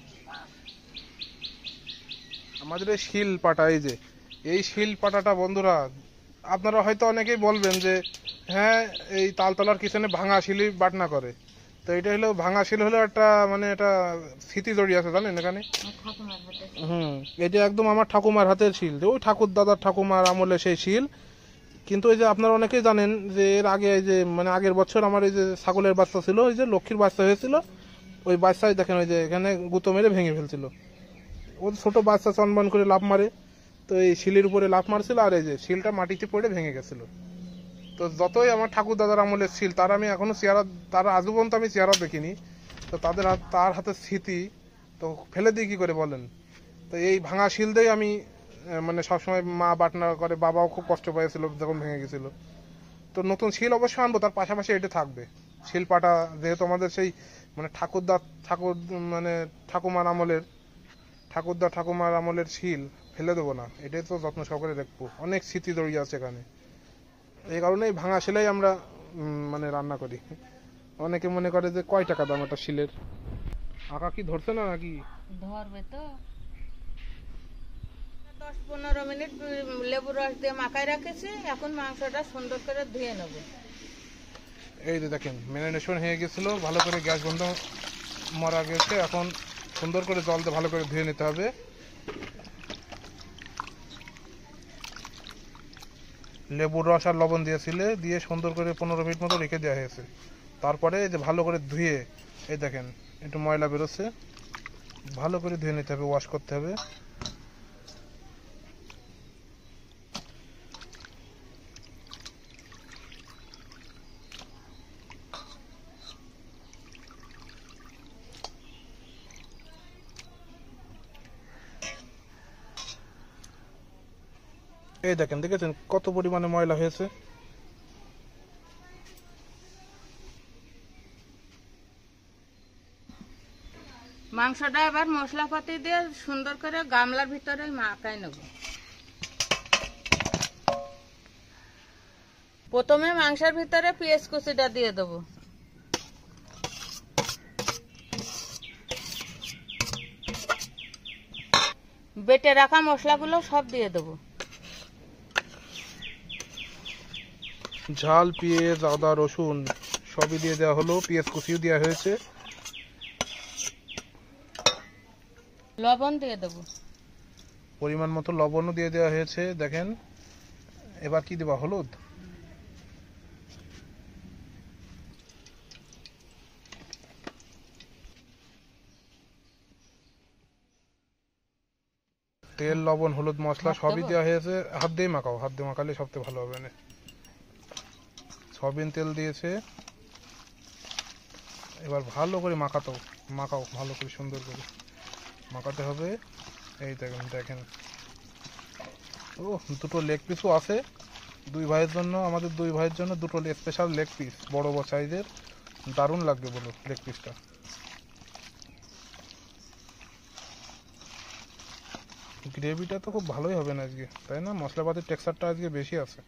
আমাদের এই শিল পাটা, এই যে এই শিল পাটাটা বন্ধুরা, আপনারা হয়তো অনেকেই বলবেন যে হ্যাঁ এই তালতলার কিচেনে ভাঙা শিলই বাটনা করে, তো এটা হলো ভাঙা শিল, হলো একটা মানে এটা স্মৃতি জড়িয়ে আছে জানেন এখানে। ঠাকুমার হাতে। এটা একদম আমার ঠাকুমার হাতের শিল, ওই ঠাকুর দাদার ঠাকুমার আমলে সেই শিল। কিন্তু এই যে আপনারা অনেকেই জানেন যে এর আগে এই যে মানে আগের বছর আমার এই যে ছাগলের বাচ্চা ছিল, ওই যে লক্ষ্মীর বাচ্চা হয়েছিল, ওই বাচ্চাই দেখেন ওই যে এখানে গুঁতো মেরে ভেঙে ফেলছিল। ও ছোট বাচ্চা চনবন করে লাফ মারে, তো এই শিলের উপরে লাফ মারছিল, আর এই যে শিলটা মাটিতে পড়ে ভেঙে গেছিল। তো যতই আমার ঠাকুর দাদার আমলের শিল, তার আমি এখনো চেহারা, তার আজও পর্যন্ত আমি চেহারা দেখিনি, তো তার হাতের স্মৃতি তো ফেলে দিই কি করে বলেন। তো এই ভাঙা শিল দিয়ে আমি মানে সবসময় মা বাটনা করে, বাবাও খুব কষ্ট পেয়েছিল যখন ভেঙে গেছিল। তো নতুন শিল অবশ্যই আনবো, তার পাশাপাশি এটা থাকবে শিল পাটা, যেহেতু আমাদের সেই মানে ঠাকুর মানে ঠাকুমার আমলের শিল ফেলে দেবো না, এটাই তো যত্ন সহকারে রাখবো, অনেক স্মৃতি জড়িয়ে আছে এখানে। এই কারণেই ভাঙা শিলাই আমরা মানে রান্না করি। অনেকে মনে করে যে কয় টাকা দাম একটা শিলের। আঁকা কি ধরছে না নাকি? ধরবে তো। 10-15 মিনিট লেবুর রস দিয়ে মাখায় রেখেছি, এখন মাংসটা সুন্দর করে ধুয়ে নেব। এই যে দেখেন ম্যারিনেশন হয়ে গেছিল, ভালো করে গ্যাস বন্ধ মারা গেছে, এখন সুন্দর করে জল দিয়ে ভালো করে ধুয়ে নিতে হবে। লেবুর রস আর লবণ দিয়েছিলে, দিয়ে সুন্দর করে 15 মিনিট মতো রেখে দেওয়া হয়েছে। তারপরে এই যে ভালো করে ধুয়ে, এই দেখেন একটু ময়লা বেরোচ্ছে, ভালো করে ধুয়ে নিতে হবে, ওয়াশ করতে হবে। এই দেখেন, দেখেছেন কত পরিমাণে ময়লা হয়েছে। মাংসটা এবার মশলাপাতি দিয়ে সুন্দর করে গামলার ভিতরে মাখায় নেব। প্রথমে মাংসের ভিতরে পেঁয়াজ কুচিটা দিয়ে দেবো। বেটে রাখা মশলাগুলো সব দিয়ে দেবো। ঝাল, পেঁয়াজ, আদা, রসুন সবই দিয়ে দেওয়া হলো, পেঁয়াজ কুচিও দেওয়া হয়েছে। লবণ দিয়ে দেবো। পরিমাণ মতো লবণও দিয়ে দেওয়া হয়েছে। দেখেন এবার কি দেবা? হলুদ। তেল, লবণ, হলুদ, মশলা সবই দেওয়া হয়েছে। হাত দিয়ে মাখাও, হাত দিয়ে মাখালে সবথেকে ভালো হবে না। সয়াবিন তেল দিয়েছে, এবার ভালো করে মাখাও ভালো করে, সুন্দর করে মাখাতে হবে। এই দেখেন দেখেন, ও দুটো লেগ পিসও আছে দুই ভাইয়ের জন্য, আমাদের দুই ভাইয়ের জন্য দুটো স্পেশাল লেগ পিস, বড় বড় সাইজের, দারুণ লাগবে বলো লেগ পিসটা। গ্রেভিটা তো খুব ভালোই হবে না আজকে, তাই না? মশলাপাতির টেক্সচারটা আজকে বেশি আছে।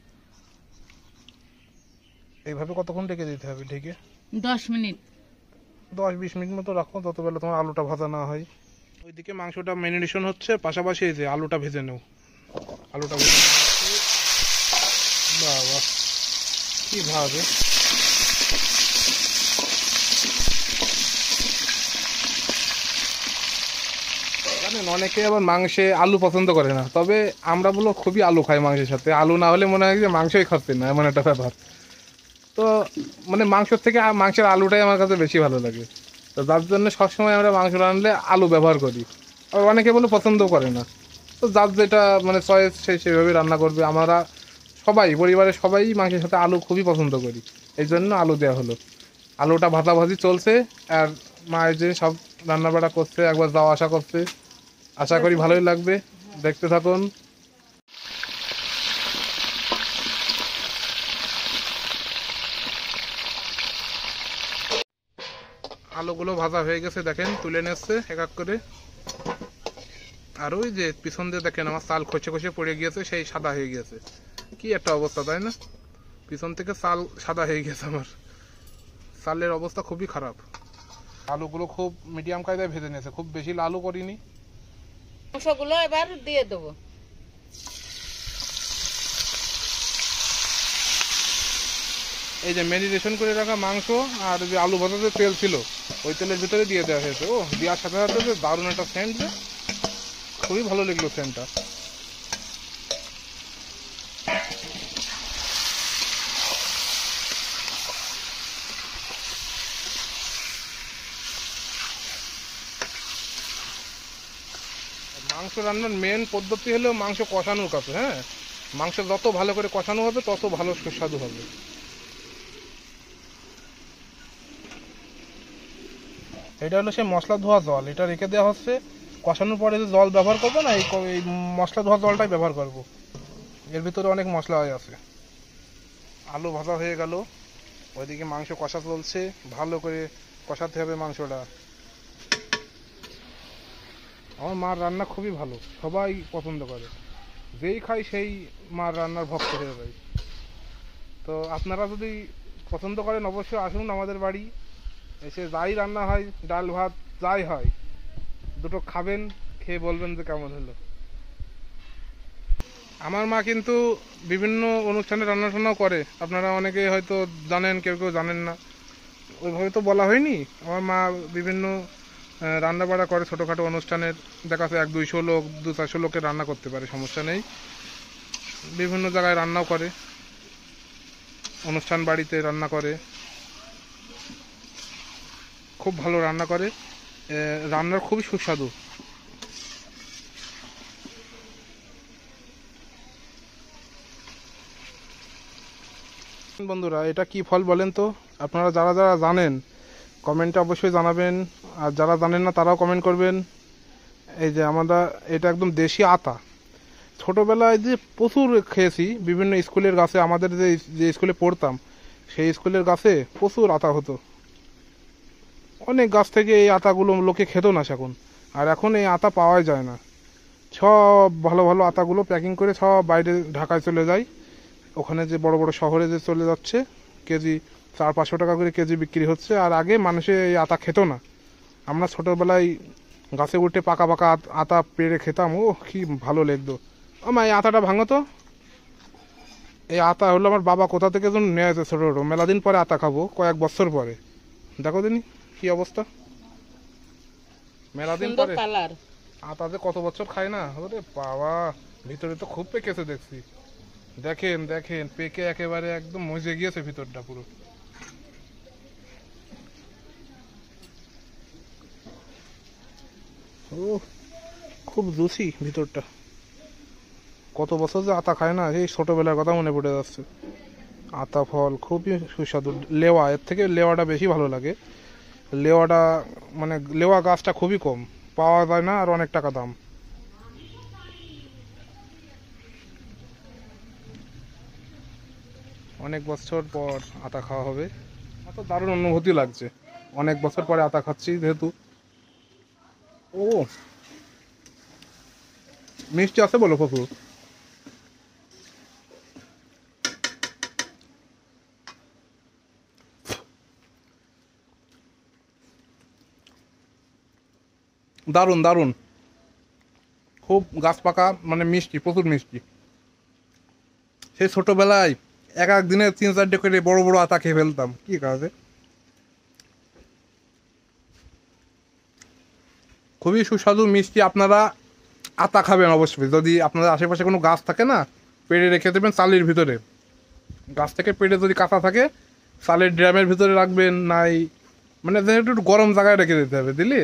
এইভাবে কতক্ষণ ঢেকে দিতে হবে? ঢেকে 10 মিনিট। 10-20 মিনিট মতো রাখো, ততবেলা তোমার আলুটা ভাজা না হয়। ওইদিকে মাংসটা ম্যারিনেশন হচ্ছে, পাশাপাশি এই যে আলুটা ভেজে নাও। আলুটা ভেজে বাবা কি ভাবে! জানেন অনেকে আবার মাংসে আলু পছন্দ করে না, তবে আমরা বলো খুবই আলু খাই মাংসের সাথে। আলু না হলে মনে হয় যে মাংসই খাচ্ছে না, এমন একটা ব্যাপার। তো মানে মাংসের থেকে মাংসের আলুটাই আমার কাছে বেশি ভালো লাগে। তো যার জন্য সবসময় আমরা মাংস রান্নলে আলু ব্যবহার করি। আর অনেকে বলে পছন্দও করে না, তো যার যেটা মানে চয়েস সে সেভাবে রান্না করবে। আমরা সবাই পরিবারের সবাই মাংসের সাথে আলু খুবই পছন্দ করি, এই জন্য আলু দেওয়া হলো। আলুটা ভাজাভাজি চলছে, আর মায়ের যে সব রান্নাবাড়া করছে, একবার যাওয়া আসা করছে। আশা করি ভালোই লাগবে, দেখতে থাকুন। আলুগুলো ভাজা হয়ে গেছে, দেখেন তুলে নিচ্ছে এক এক করে। আর ওই যে পিছন দিয়ে দেখেন আমার চাল খসে খসে পড়ে গিয়েছে, সেই সাদা হয়ে গিয়েছে। কি একটা অবস্থা, তাই না? পিছন থেকে চাল সাদা হয়ে গেছে আমার। চালের অবস্থা খুবই খারাপ। আলুগুলো খুব মিডিয়াম কায়দায় ভেজে নিয়েছে, খুব বেশি লালও করিনি। মাংসগুলো এবার দিয়ে দেবো। এই যে ম্যারিনেশন করে রাখা মাংস আর যে আলু ভাজাতে তেল ছিল, ওই তেলের ভিতরে দিয়ে দেওয়া হয়েছে। ও দেওয়ার সাথে সাথে যে দারুণ একটা সেন্ট, যে খুবই ভালো লাগলো সেন্টটা। মাংস রান্নার মেন পদ্ধতি হলো মাংস কষানোর কাছে। হ্যাঁ, মাংস যত ভালো করে কষানো হবে তত ভালো সুস্বাদু হবে। এটা হলো সেই মশলা ধোয়া জল, এটা রেখে দেওয়া হচ্ছে। কষানোর পরে যে জল ব্যবহার করবো না, এই মশলা ধোয়া জলটাই ব্যবহার করব। এর ভিতরে অনেক মশলা আছে। আলু ভাজা হয়ে গেল, ওইদিকে মাংস কষা চলছে, ভালো করে কষাতে হবে মাংসটা। আমার মার রান্না খুবই ভালো, সবাই পছন্দ করে। যেই খাই সেই মার রান্নার ভক্ত হয়ে যায়। তো আপনারা যদি পছন্দ করেন অবশ্যই আসুন আমাদের বাড়ি, এসে যাই রান্না হয়, ডাল ভাত যাই হয়, দুটো খাবেন, খেয়ে বলবেন যে কেমন হলো। আমার মা কিন্তু বিভিন্ন অনুষ্ঠানে রান্না টান্নাও করে, আপনারা অনেকে হয়তো জানেন, কেউ কেউ জানেন না, ওইভাবে তো বলা হয়নি। আমার মা বিভিন্ন রান্না বাড়া করে, ছোটোখাটো অনুষ্ঠানের দেখা যাচ্ছে 100-200 লোক, 200-400 লোকের রান্না করতে পারে, সমস্যা নেই। বিভিন্ন জায়গায় রান্নাও করে, অনুষ্ঠান বাড়িতে রান্না করে, খুব ভালো রান্না করে, রান্নার খুবই সুস্বাদু। বন্ধুরা, এটা কি ফল বলেন তো? আপনারা যারা যারা জানেন কমেন্টে অবশ্যই জানাবেন, আর যারা জানেন না তারাও কমেন্ট করবেন। এই যে আমরা, এটা একদম দেশি আতা। ছোটোবেলায় যে প্রচুর খেয়েছি বিভিন্ন স্কুলের গাছে, আমাদের যে স্কুলে পড়তাম সেই স্কুলের গাছে প্রচুর আতা হতো। অনেক গাছ থেকে এই আতাগুলো লোকে খেত না এখন, আর এখন এই আতা পাওয়াই যায় না। সব ভালো ভালো আতাগুলো প্যাকিং করে সব বাইরে ঢাকায় চলে যায়, ওখানে যে বড় বড় শহরে যে চলে যাচ্ছে, কেজি 400-500 টাকা করে কেজি বিক্রি হচ্ছে। আর আগে মানুষে এই আতা খেত না। আমরা ছোটোবেলায় গাছে উঠে পাকা পাকা আতা পেড়ে খেতাম, ও কি ভালো লাগতো। ও মা, এই আতাটা ভাঙো তো। এই আতা হলো আমার বাবা কোথা থেকে যেন নিয়ে আসে ছোটো ছোটো, মেলা দিন পরে আতা খাবো, কয়েক বছর পরে। দেখো দিনি কি অবস্থা, মেলা দিন পরে আতা যে কত বছর খায় না। ওরে বাবা, ভিতরে তো খুব পেকেছে দেখছি। দেখেন দেখেন, পেকে একেবারে একদম মজে গিয়েছে ভিতরটা পুরো। ও খুব জুসি ভিতরটা। কত বছর যে আতা খায় না, এই ছোটবেলার কথা মনে পড়ে যাচ্ছে। আতা ফল খুবই সুস্বাদু। লেওয়া, এর থেকে লেওয়াটা বেশি ভালো লাগে। লেওয়াটা মানে লেওয়া গাছটা খুবই কম পাওয়া যায় না, আর অনেক টাকা দাম। অনেক বছর পর আতা খাওয়া হবে, এত দারুণ অনুভূতি লাগছে। অনেক বছর পরে আতা খাচ্ছি যেহেতু। ও মিষ্টি আছে বলো প্রচুর। দারুণ দারুণ, খুব গাছ পাকা, মানে মিষ্টি, প্রচুর মিষ্টি। সেই ছোটবেলায় এক এক দিনে 3-4টে করে বড় বড় আতা খেয়ে ফেলতাম, কি কাজে। খুবই সুস্বাদু মিষ্টি। আপনারা আতা খাবেন অবশ্যই, যদি আপনাদের আশেপাশে কোনো গাছ থাকে না, পেড়ে রেখে দেবেন চালের ভিতরে। গাছ থেকে পেড়ে যদি কাঁচা থাকে, চালের ড্রামের ভিতরে রাখবেন, নাই মানে একটু গরম জায়গায় রেখে দিতে হবে, দিলে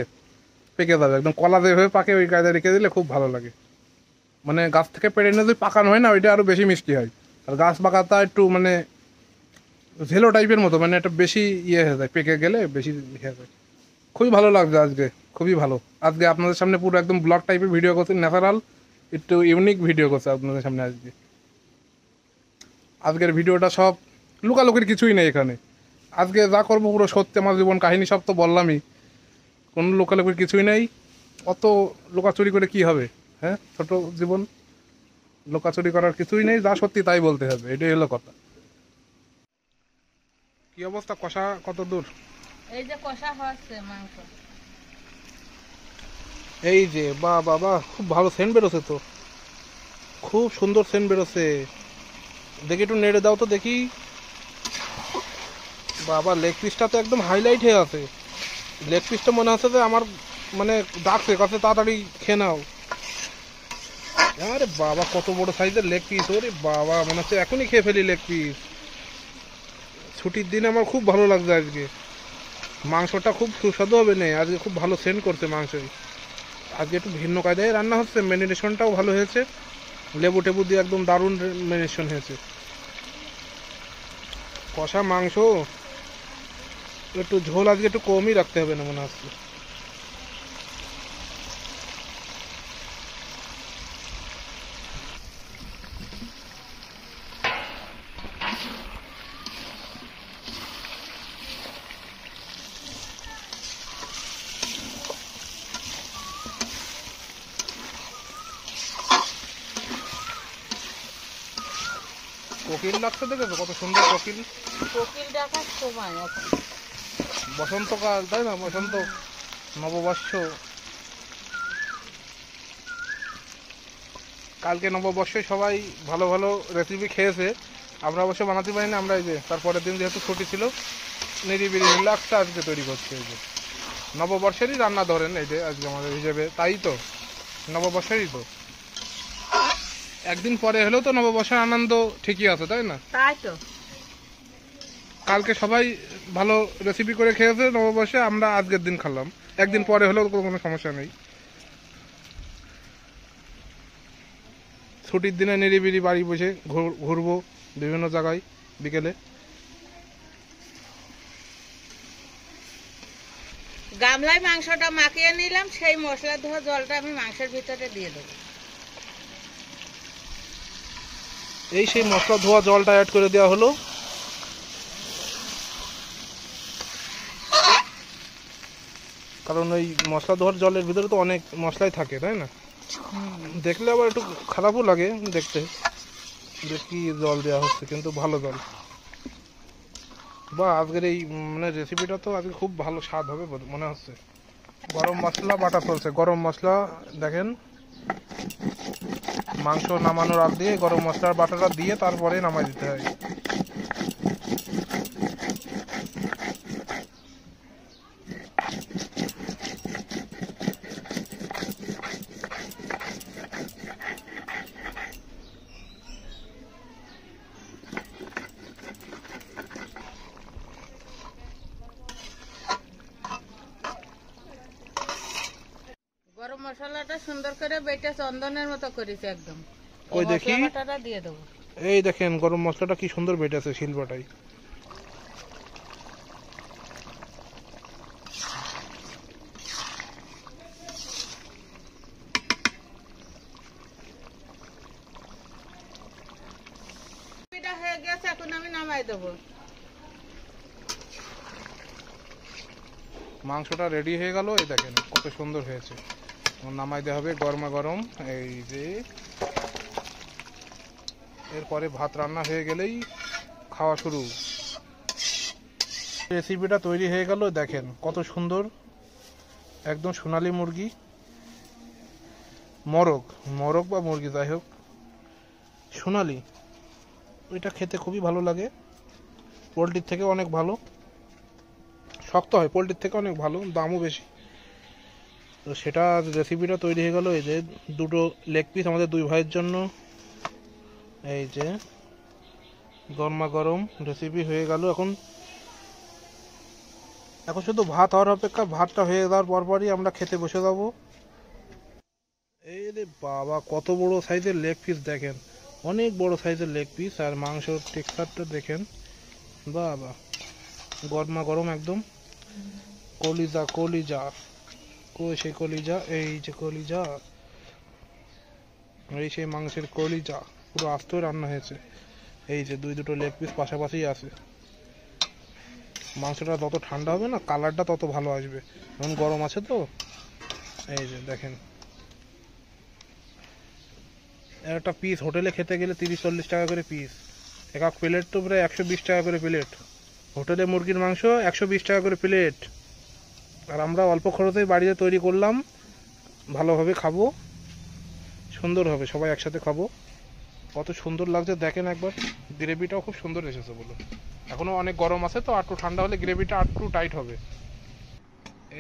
পেকে যাবে একদম। কলা যেভাবে পাকে ওই কায়দায় রেখে দিলে খুব ভালো লাগে। মানে গাছ থেকে পেড়ে নিয়ে যদি পাকানো হয় না, ওইটা আরও বেশি মিষ্টি হয়। আর গাছ পাকাটা একটু মানে ঝেলো টাইপের মতো, মানে একটা বেশি ইয়ে হয়ে যায়, পেকে গেলে বেশি ইয়ে যায়। খুবই ভালো লাগছে আজকে, খুবই ভালো। আজকে আপনাদের সামনে পুরো একদম ব্লগ টাইপের ভিডিও করছে, ন্যাচারাল একটু ইউনিক ভিডিও করছে আপনাদের সামনে আজকে। আজকের ভিডিওটা সব লুকালুকির কিছুই নেই এখানে। আজকে যা করবো পুরো সত্যি, আমার জীবন কাহিনী সব তো বললামই, কোনো লুকালুকির কিছুই নেই। অত লুকাচুরি করে কি হবে, হ্যাঁ, ছোট জীবন, লুকাচুরি করার কিছুই নেই, যা সত্যি তাই বলতে হবে, এটাই হলো কথা। কি অবস্থা, কষা কত দূর? এই যে কষা হচ্ছে মাংস, এই যে বাবা, খুব ভালো সেন্ট বেরোছে তো, খুব সুন্দর সেন্ট বেরোছে। দেখি একটু নেড়ে দাও তো দেখি। বাবা, লেগ পিসটা তো একদম হাইলাইট হয়ে আছে। লেগ পিসটা মনে হচ্ছে যে আমার মানে ডাকছে, কাছে তাড়াতাড়ি খেয়ে নাও। আরে বাবা, কত বড় সাইজের লেগ পিস! ওরে বাবা, মনে হচ্ছে এখনই খেয়ে ফেলি লেগ পিস। ছুটির দিন আমার খুব ভালো লাগছে আজকে। মাংসটা খুব সুস্বাদু হবে না আজকে, খুব ভালো সেন্ট করছে মাংসই। আজকে একটু ভিন্ন কায়দায় রান্না হচ্ছে, ম্যারিনেশনটাও ভালো হয়েছে, লেবু টেবু দিয়ে একদম দারুণ ম্যারিনেশন হয়েছে। কষা মাংস, একটু ঝোল আজকে একটু কমই রাখতে হবে না মনে হচ্ছে। কোকিল লাগছে, দেখেছো কত সুন্দর কোকিল। কোকিল ডাকার সময় এখন। বসন্তকাল, তাই না? বসন্ত, নববর্ষ। কালকে নববর্ষে সবাই ভালো ভালো রেসিপি খেয়েছে, আমরা অবশ্য বানাতে পারিনি। আমরা এই যে তারপরের দিন যেহেতু ছুটি ছিল, নিরিবিলি রিল্যাক্সটা আজকে তৈরি করছি। এই যে নববর্ষেরই রান্না ধরেন, এই যে আজকে আমাদের হিসেবে, তাই তো নববর্ষেরই তো। একদিন পরে হলেও তো নববর্ষের আনন্দ ঠিকই আছে, তাই না? তাই তো। কালকে সবাই ভালো রেসিপি করে খেয়েছে নববর্ষে, আমরা আজকের দিন খেলাম। একদিন পরে হলেও কোনো সমস্যা নেই। ছুটির দিনে নিরিবিলি বাড়ি বসে ঘুরবো বিভিন্ন জায়গায় বিকেলে। গামলায় মাংসটা মাখিয়ে নিলাম, সেই মশলা ধোয়া জলটা আমি মাংসের ভিতরে দিয়ে দেবো। এই সেই মশলা ধোয়া জলটা অ্যাড করে দেওয়া হলো। কারণ ওই মশলা ধোয়ার জলের ভিতরে তো অনেক মশলাই থাকে, তাই না? দেখলে আবার একটু খারাপও লাগে দেখতে যে কি জল দেওয়া হচ্ছে, কিন্তু ভালো জল। বা আজকের এই মানে রেসিপিটা তো আজকে খুব ভালো স্বাদ হবে মনে হচ্ছে। গরম মশলা বাটা চলছে, গরম মশলা দেখেন। মাংস নামানোর আগ দিয়ে গরম মশলার বাটাটা দিয়ে তারপরে নামাই দিতে হয়। গরম মশলাটা সুন্দর করে বেটে চন্দনের মতো করেছি একদম। ওই দেখি, মশলা বাটাটা দিয়ে দেবো। এই দেখেন গরম মশলাটা কি সুন্দর বেটেছে শিলবাটাই। এটা হয়ে গেছে, এখন আমি নামাই দেবো। মাংসটা রেডি হয়ে গেল, এই দেখেন কত সুন্দর হয়েছে। নামাই দেওয়া হবে গরমা গরম। এই যে এরপরে ভাত রান্না হয়ে গেলেই খাওয়া শুরু। রেসিপিটা তৈরি হয়ে গেল, দেখেন কত সুন্দর, একদম সোনালী মুরগি, মোরগ মোরগ বা মুরগি যাই হোক, সোনালী। এটা খেতে খুবই ভালো লাগে, পোলট্রির থেকে অনেক ভালো, শক্ত হয় পোলট্রির থেকে অনেক ভালো, দামও বেশি। তো সেটা রেসিপিটা তৈরি হয়ে গেল। এই যে দুটো লেগ পিস আমাদের দুই ভাইয়ের জন্য, এই যে গরমা গরম রেসিপি হয়ে গেল। এখন শুধু ভাত হওয়ার অপেক্ষা, ভাতটা হয়ে যাওয়ার পরপরই আমরা খেতে বসে যাবো। এই রে বাবা, কত বড় সাইজের লেগ পিস দেখেন, অনেক বড় সাইজের লেগ পিস। আর মাংসের টেক্সচারটা দেখেন, বাবা গরমা গরম একদম। কলিজা কলিজা, কই সেই কলিজা, এই যে কলিজা, এই সেই মাংসের কলিজা, পুরো আস্ত রান্না হয়েছে। এই যে দুটো লেগ পিস পাশাপাশি আছে। মাংসটা যত ঠান্ডা হবে না, কালারটা তত ভালো আসবে, এখন গরম আছে তো। এই যে দেখেন, একটা পিস হোটেলে খেতে গেলে 30-40 টাকা করে পিস, এক এক প্লেট তো প্রায় 120 টাকা করে প্লেট। হোটেলে মুরগির মাংস 120 টাকা করে প্লেট। আর আমরা অল্প খরচেই বাড়িতে তৈরি করলাম, ভালোভাবে খাবো, সুন্দর হবে, সবাই একসাথে খাবো। কত সুন্দর লাগছে দেখেন একবার। গ্রেভিটাও খুব সুন্দর এসেছে বলো। এখনো অনেক গরম আছে তো, একটু ঠান্ডা হলে গ্রেভিটা একটু টাইট হবে।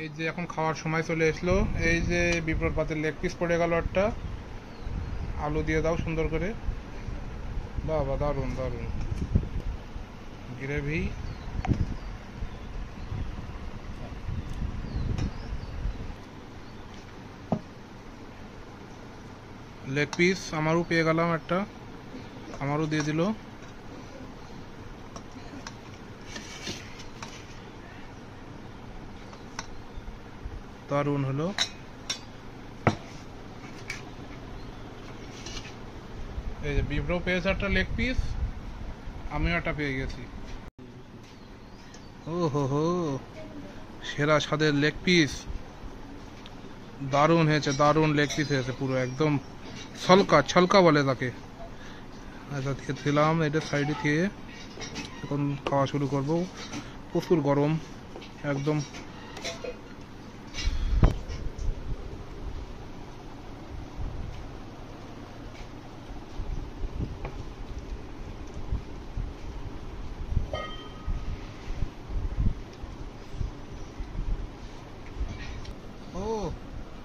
এই যে এখন খাওয়ার সময় চলে আসলো। এই যে বিপ্লব পাতের লেগ পিস পড়ে গেল একটা, আলু দিয়ে দাও সুন্দর করে। বাবা দারুণ দারুণ গ্রেভি। লেগ পিস আমারও পেয়ে গেলাম একটা, আমারও দিয়ে দিল। দারুণ হলো। এই যে বিপ্র পেয়েছে একটা লেগ পিস, আমিও একটা পেয়ে গেছি। ও হো হো, সেরা স্বাদের লেগ পিস, দারুণ হয়েছে, দারুণ লেগ পিস হয়েছে, পুরো একদম ছলকা ছলকা বলে তাকে। আচ্ছা খেলাম এটা সাইডে খেয়ে এখন খাওয়া শুরু করব। প্রচুর গরম একদম। ও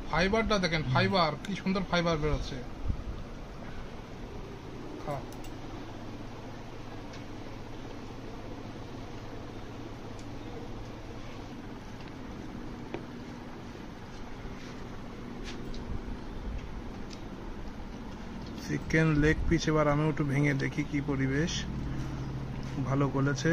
ফাইবারটা দেখেন, ফাইবার কি সুন্দর ফাইবার বেরোচ্ছে। খা। চিকেন লেগ পিস এবার আমি একটু ভেঙে দেখি কি পরিবেশ। ভালো করেছে।